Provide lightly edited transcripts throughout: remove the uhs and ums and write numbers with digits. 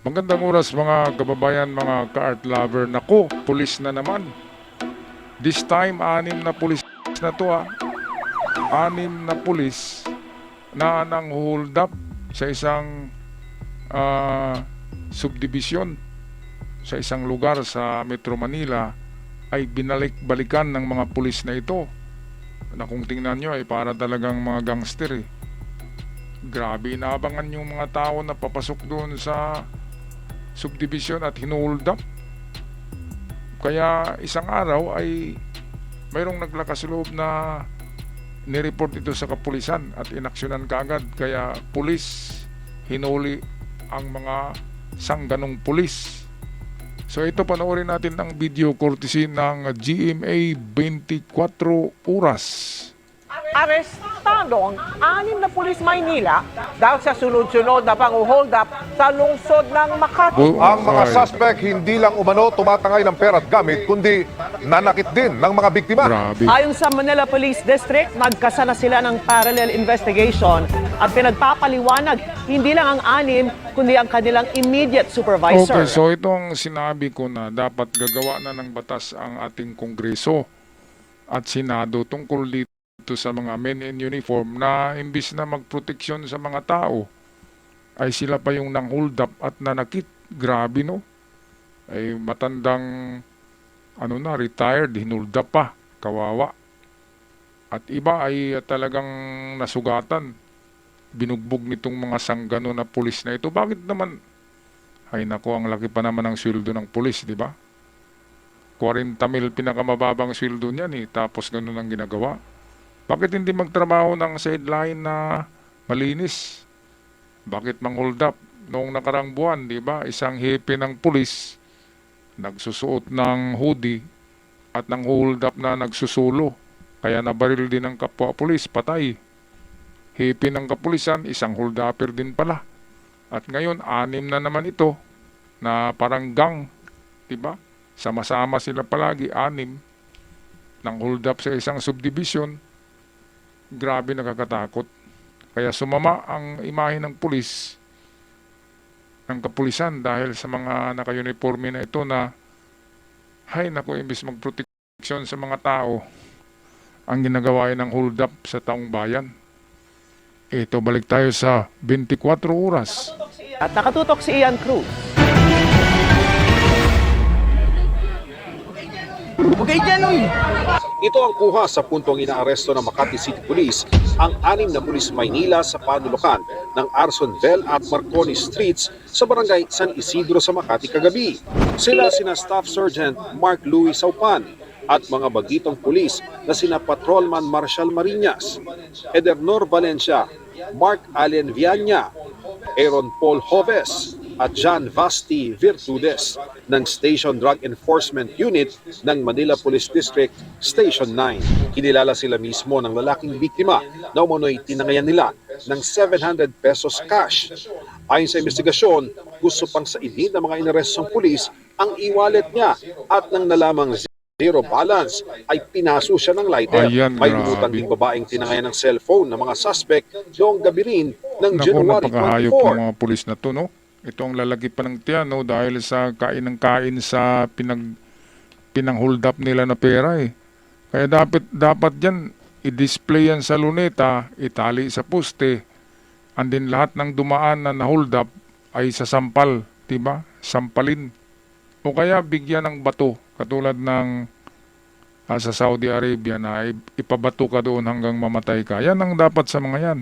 Magandang oras mga kababayan, mga ka-art lover. Nako, pulis na naman. This time, 6 na pulis na to ah. 6 na pulis na nang hold up sa isang subdivision sa isang lugar sa Metro Manila ay binalik-balikan ng mga pulis na ito. Na kung tingnan nyo ay para talagang mga gangster eh. Grabe, inaabangan yung mga tao na papasok doon sa subdivision at hinold up. Kaya isang araw ay mayroong naglakas loob na nireport ito sa kapulisan at inaksyonan kaagad. Kaya pulis hinuli ang mga sangganong pulis. So ito, panoorin natin ang video courtesy ng GMA 24 Oras. Arestado ang 6 na pulis Maynila dahil sa sunod-sunod na pang-hold up sa lungsod ng Makati. Ang mga suspect hindi lang umano tumatangay ng pera at gamit, kundi nanakit din ng mga biktima. Grabe. Ayon sa Manila Police District, nagkasana sila ng parallel investigation at pinagpapaliwanag hindi lang ang 6, kundi ang kanilang immediate supervisor. Okay, so itong sinabi ko na dapat gagawa na ng batas ang ating Kongreso at Senado tungkol dito sa mga men in uniform na imbis na magproteksyon sa mga tao ay sila pa yung nang hold up at nanakit. Grabe no? Ay matandang retired, hinold up pa. Kawawa. At iba ay talagang nasugatan. Binugbog nitong mga sanggano na pulis na ito. Bakit naman? Ay nako, ang laki pa naman ng sweldo ng pulis, di ba? 40 mil pinakamababang sweldo niyan eh, tapos ganun ang ginagawa. Bakit hindi magtrabaho ng sideline na malinis? Bakit mang-hold up? Noong nakarang buwan, di ba, isang hepe ng pulis nagsusuot ng hoodie at nang hold up na nagsusulo. Kaya nabaril din ang kapwa pulis, patay. Hepe ng kapulisan, isang hold upper din pala. At ngayon, 6 na naman ito na parang gang, di ba? Sama-sama sila palagi, 6 nang hold up sa isang subdivision. Grabe, nakakatakot. Kaya sumama ang imahe ng pulis, ng kapulisan dahil sa mga naka-uniforme na ito na hay naku, imbis magproteksyon sa mga tao, ang ginagawa ay ng hold up sa taong bayan. Ito, balik tayo sa 24 oras. At nakatutok si Ian Cruz. Okay dyan, uy! Ito ang kuha sa puntong inaaresto ng Makati City Police ang 6 na pulis Maynila sa panulukan ng Arsonvel at Marconi Streets sa barangay San Isidro sa Makati kagabi. Sila sina Staff Sergeant Mark Louis Saupan at mga bagitong pulis na sina Patrolman Marshal Marinas, Edernor Valencia, Mark Allen Viana, Aaron Paul Hoves at John Vasti Virtudes ng Station Drug Enforcement Unit ng Manila Police District Station 9. Kinilala sila mismo ng lalaking biktima na umano'y tinangayan nila ng 700 pesos cash. Ayon sa investigasyon, gusto pang saidin ng mga inarestong pulis ang e-wallet niya at nang nalamang zero balance ay pinaso siya ng lighter. Ayan, May grabe. lutan ding babaeng tinangayan ng cellphone ng mga suspect noong gabi rin ng Naku, January napakahayop 24. ng mga pulis na to, no? Ito ang lalaki pa ng tiyan, no? Dahil sa kain ng kain sa pinang-hold up nila na pera, eh. Kaya dapat yan, i-display yan sa luneta, itali sa poste, and then lahat ng dumaan na hold up ay sasampal, diba? Sampalin. O kaya bigyan ng bato, katulad ng sa Saudi Arabia na ipabato ka doon hanggang mamatay ka. Yan ang dapat sa mga yan.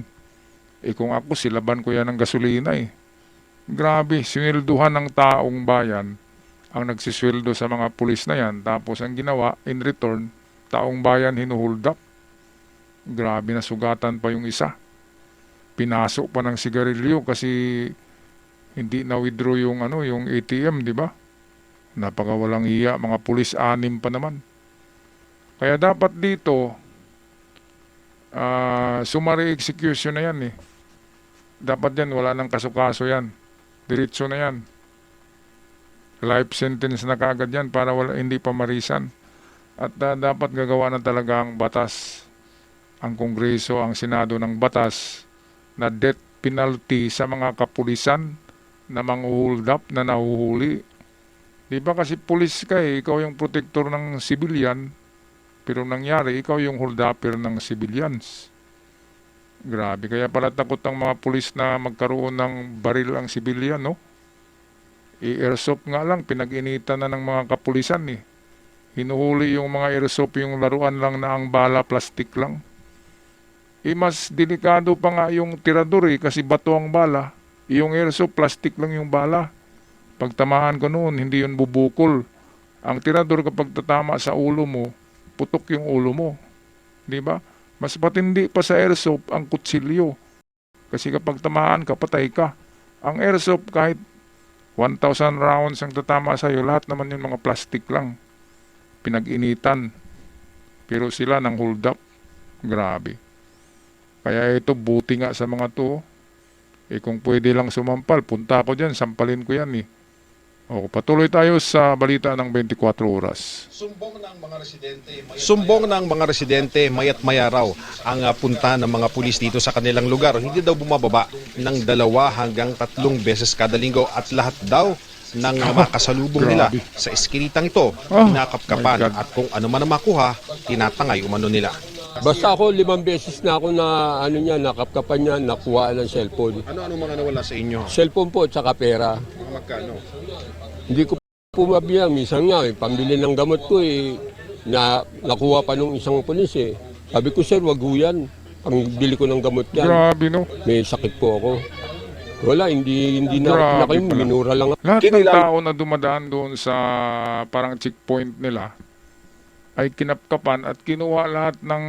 Kung ako, silaban ko yan ng gasolina eh. Grabe, sinilduhan ng taong bayan ang nagsisweldo sa mga pulis na yan. Tapos ang ginawa, in return, taong bayan hinuhold up. Grabe, nasugatan pa yung isa. Pinasok pa ng sigarilyo kasi hindi na-withdraw yung ATM, di ba? Napakawalang iya, mga pulis 6 pa naman. Kaya dapat dito, summary execution na yan eh. Dapat yan, wala nang kaso-kaso yan. Diretso na yan. Life sentence na kagad yan para hindi pa marisan. At dapat gagawa na talaga ang batas. Ang Kongreso, ang Senado ng batas na death penalty sa mga kapulisan na manghold up na nahuhuli. Di ba kasi pulis ka eh, ikaw yung protector ng civilian, pero nangyari, ikaw yung hold upper ng civilians. Grabe, kaya pala takot ang mga pulis na magkaroon ng baril ang civilian, no? I-airsoft nga lang, pinag-initan na ng mga kapulisan eh. Hinuhuli yung mga airsoft, yung laruan lang na ang bala, plastic lang. Mas delikado pa nga yung tirador eh, kasi bato ang bala. Yung airsoft, plastic lang yung bala. Pag tamahan ko noon, hindi yun bubukol. Ang tirador kapag tatama sa ulo mo, putok yung ulo mo. Di ba? Mas patindi pa sa airsoft ang kutsilyo. Kasi kapag tamahan ka, patay ka. Ang airsoft, kahit 1,000 rounds ang tatama sa'yo, lahat naman yung mga plastic lang. Pinag-initan. Pero sila nang hold up. Grabe. Kaya ito, buti nga sa mga to. Kung pwede lang sumampal, punta ako dyan, sampalin ko yan eh. Patuloy tayo sa balita ng 24 oras. Sumbong ng mga residente, mayat maya raw ang punta ng mga pulis dito sa kanilang lugar. Hindi daw bumababa ng 2 hanggang 3 beses kada linggo at lahat daw ng makasalubong nila sa eskinitang ito, kinakapkapan at kung ano man ang makuha, tinatangay umano nila. Basta ako 5 beses na ako na nakapkapan niya, nakuha ng cellphone. Ano mga nawala sa inyo? Cellphone po at saka pera. Magkano? Hindi ko po mabilang. Minsan nga, pambili ng gamot ko nakuha pa nung isang pulis eh. Sabi ko, sir, wag ho yan. Pambili ko ng gamot yan. Grabe no. May sakit po ako. Wala, hindi na kayo, minura lang. Lahat ng tao na dumadaan doon sa parang checkpoint nila ay kinapkapan at kinuha lahat ng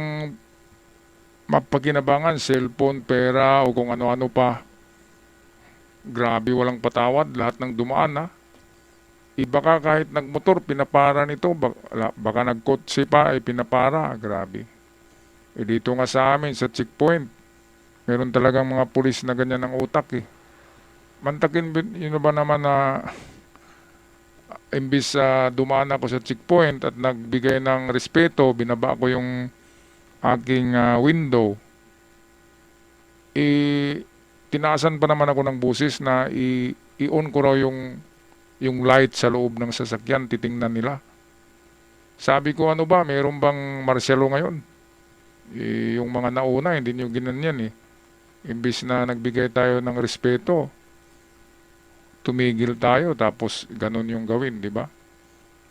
mapagkinabangan, cellphone, pera o kung ano-ano pa. Grabe, walang patawad, lahat ng dumaan ha. Iba ka kahit nagmotor, pinapara nito, baka nagkotse pa ay pinapara, grabe. Dito nga sa amin, sa checkpoint, meron talagang mga pulis na ganyan ang utak eh. Mantakin, yun ba naman na imbis dumaan ako sa checkpoint at nagbigay ng respeto, binaba ko yung aking window, tinaasan pa naman ako ng busis na i-on ko raw yung light sa loob ng sasakyan, titingnan nila. Sabi ko, ano ba, meron bang marsyalo ngayon? Yung mga nauna, hindi nyo ginanyan eh. Imbis na nagbigay tayo ng respeto, tumigil tayo, tapos ganun yung gawin, di ba?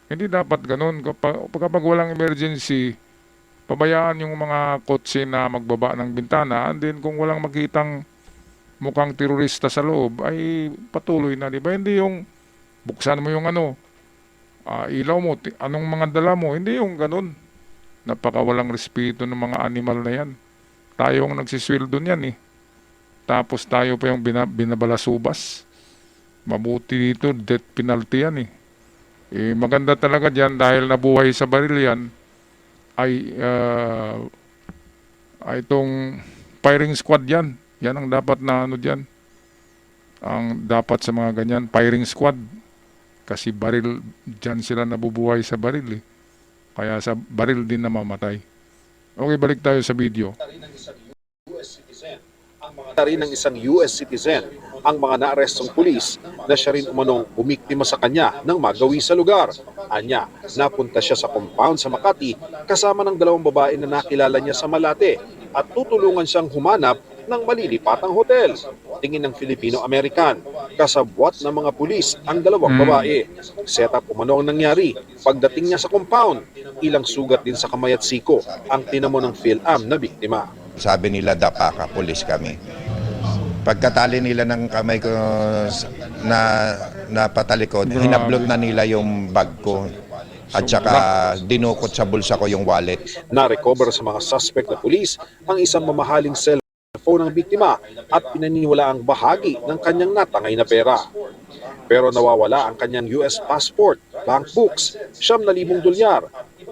Hindi dapat ganun. Kapag walang emergency, pabayaan yung mga kotse na magbaba ng bintana, and then kung walang makitang mukhang terorista sa loob, ay patuloy na, di ba? Hindi yung buksan mo yung ilaw mo, anong mga dala mo, hindi yung ganun. Napakawalang respeto ng mga animal na yan. Tayo ang nagsisweldo niyan eh. Tapos tayo pa yung binabalasubas. Mabuti dito, death penalty yan eh. Maganda talaga dyan dahil nabuhay sa baril yan ay itong firing squad yan. Yan ang dapat na dyan. Ang dapat sa mga ganyan, firing squad. Kasi baril, dyan sila nabubuhay sa baril eh. Kaya sa baril din namamatay. Okay, balik tayo sa video. Rin ng isang US citizen ang mga naarestong pulis na siya rin umanong bumiktima sa kanya ng magawi sa lugar. Anya, napunta siya sa compound sa Makati kasama ng 2 babae na nakilala niya sa Malate at tutulungan siyang humanap ng malilipatang hotel. Tingin ng Filipino-American, kasabwat ng mga pulis ang 2 babae. Setup umano ang nangyari. Pagdating niya sa compound, ilang sugat din sa kamay at siko ang tinamo ng PhilAm na biktima. Sabi nila, dapa ka, pulis kami. Pagkatali nila ng kamay ko na patalikod, hinablot na nila yung bag ko. At saka dinukot sa bulsa ko yung wallet. Na-recover sa mga suspect na pulis ang isang mamahaling cellphone ng biktima at pinaniniwala ang bahagi ng kanyang natangay na pera. Pero nawawala ang kanyang US passport, bank books, $9,000,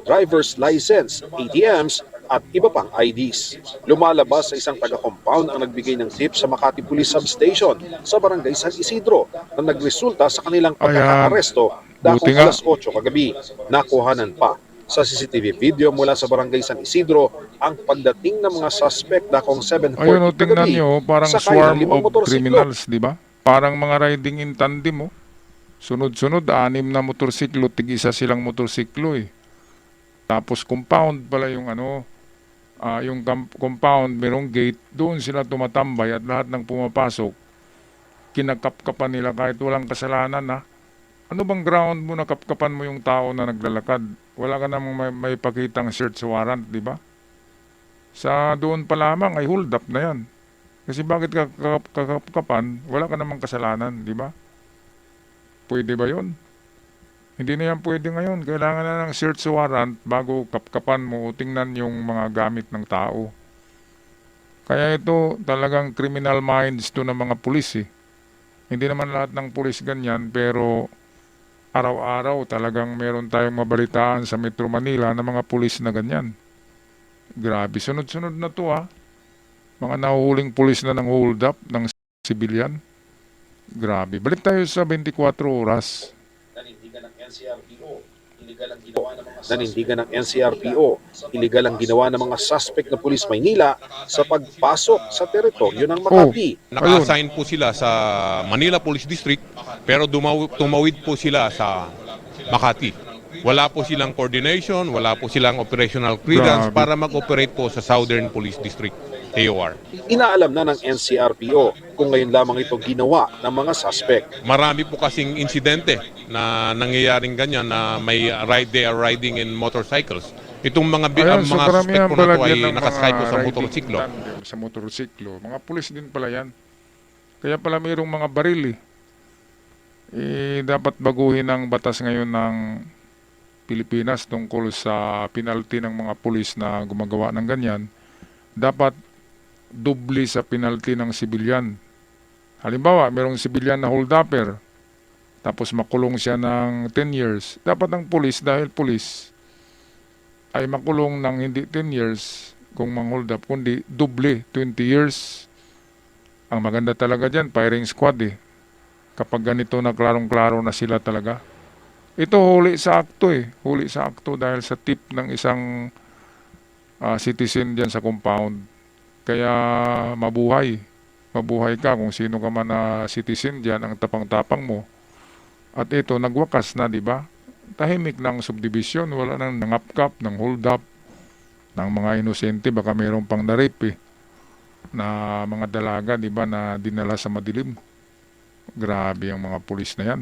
driver's license, ATMs, at iba pang IDs. Lumalabas sa isang taga-compound ang nagbigay ng tip sa Makati Police Substation sa Barangay San Isidro na nagresulta sa kanilang pagkakaaresto dakong alas 8 kagabi. Nakuhanan pa sa CCTV video mula sa Barangay San Isidro ang pagdating ng mga suspect dakong 7:40 Ayun, tingnan kagabi. nyo, parang sakay ng swarm 5 of motorsiklo. criminals, di ba? Parang mga riding in tandem, oh. Sunod-sunod, 6 na motorsiklo, tig-isa silang motorsiklo eh. Tapos compound pala yung yung compound, merong gate, doon sila tumatambay at lahat ng pumapasok, kinakapkapan nila kahit walang kasalanan na. Ano bang ground mo na kapkapan mo yung tao na naglalakad? Wala ka namang may pakitang search warrant, di ba? Sa doon pa lamang ay hold up na yan. Kasi bakit ka kakapkapan, wala ka namang kasalanan, di ba? Pwede ba yon? Hindi na yan pwede ngayon. Kailangan na ng search warrant bago kapkapan mo o tingnan yung mga gamit ng tao. Kaya ito talagang criminal minds to ng mga pulis eh. Hindi naman lahat ng pulis ganyan, pero araw-araw talagang meron tayong mabalitaan sa Metro Manila na mga pulis na ganyan. Grabe, sunod-sunod na to ah. Mga nahuhuling pulis na ng hold up ng civilian. Grabe. Balik tayo sa 24 oras. Nanindigan ng NCRPO, iligal ang ginawa ng mga suspect na Pulis Maynila sa pagpasok sa teritoryo ng Makati. Naka-assign po sila sa Manila Police District pero tumawid po sila sa Makati. Wala po silang coordination, wala po silang operational clearance Grabe. para mag-operate po sa Southern Police District, AOR. Inaalam na ng NCRPO kung ngayon lamang ito ginawa ng mga suspect. Marami po kasing insidente na nangyayaring ganyan na they are riding in motorcycles. Itong mga Ayan, ang so mga suspect karamihan po na pala to ay dyan ng nakasakay po mga sa riding motorsiklo. tandem, sa motorsiklo. Mga pulis din pala yan. Kaya pala mayroong mga baril eh. Dapat baguhin ang batas ngayon ng Pilipinas tungkol sa penalty ng mga pulis na gumagawa ng ganyan. Dapat doble sa penalty ng sibilyan. Halimbawa, mayroong sibilyan na hold-upper, tapos makulong siya ng 10 years. Dapat ang pulis, dahil pulis, ay makulong ng hindi 10 years kung mang-hold up, kundi doble, 20 years. Ang maganda talaga dyan, firing squad eh. Kapag ganito na klarong-klaro na sila talaga. Ito huli sa akto eh. Huli sa akto dahil sa tip ng isang citizen dyan sa compound. Kaya mabuhay. Mabuhay ka kung sino ka man na citizen dyan, ang tapang-tapang mo. At ito, nagwakas na, di ba? Tahimik ng subdivision, wala nang nangapkap, ng hold up, ng mga inosente, baka mayroong pang na-rape eh, na mga dalaga, di ba, na dinala sa madilim. Grabe ang mga pulis na yan.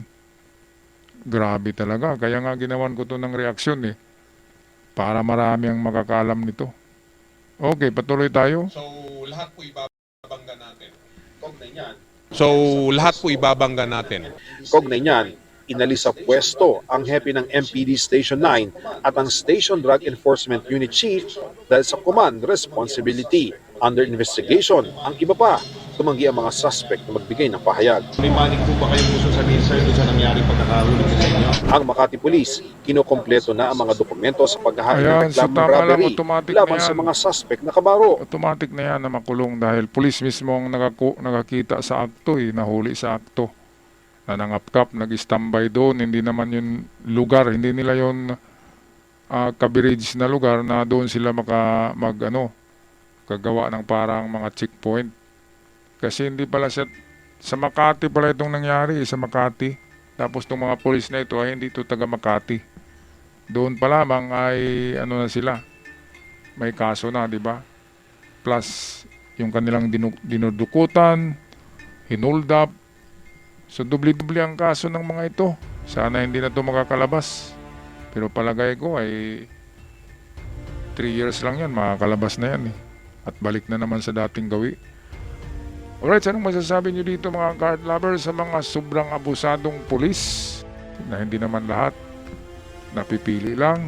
Grabe talaga. Kaya nga ginawan ko to ng reaksyon eh. Para marami ang makakalam nito. Okay, patuloy tayo. So, lahat po ibabangga natin. Kaugnay niyan, inalis sa pwesto ang hepe ng MPD Station 9 at ang Station Drug Enforcement Unit Chief dahil sa command responsibility. Under investigation, ang iba pa, tumanggi ang mga suspect na magbigay ng pahayag. May panig po ba kayong gusto sabihin sir doon sa nangyari pagkakahulog sa inyo? Ang Makati Police, kinukompleto na ang mga dokumento sa paghahain ng Ayan, so reklamong tama lang, robbery automatic laban na yan. sa mga suspect na kabaro. Automatic na yan na makulong dahil pulis mismo ang nakakita sa akto eh, nahuli sa akto. Na nangapkap, nag-standby doon, hindi naman yung lugar, hindi nila yung coverage na lugar na doon sila kagawa ng parang mga checkpoint. Kasi hindi pala sa Makati pala itong nangyari, sa Makati. Tapos itong mga pulis na ito ay hindi ito taga Makati. Doon pa lamang ay na sila, may kaso na, di ba? Plus yung kanilang dinudukutan, hinold up. So dubli-dubli ang kaso ng mga ito. Sana hindi na ito makakalabas. Pero palagay ko ay 3 years lang yan, makakalabas na yan eh. At balik na naman sa dating gawi. Alright, anong masasabi nyo dito mga card lovers sa mga sobrang abusadong pulis na hindi naman lahat napipili lang,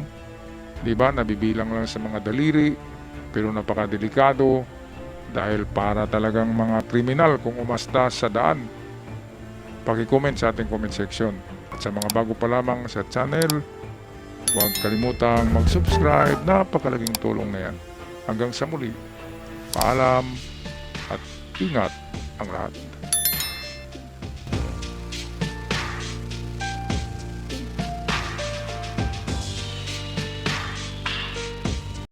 di ba? Nabibilang lang sa mga daliri, pero napakadelikado dahil para talagang mga kriminal kung umasta sa daan. Paki-comment sa ating comment section. At sa mga bago pa lamang sa channel, huwag kalimutang mag-subscribe, napakalaking tulong na yan. Hanggang sa muli, paalam at ingat ang lahat.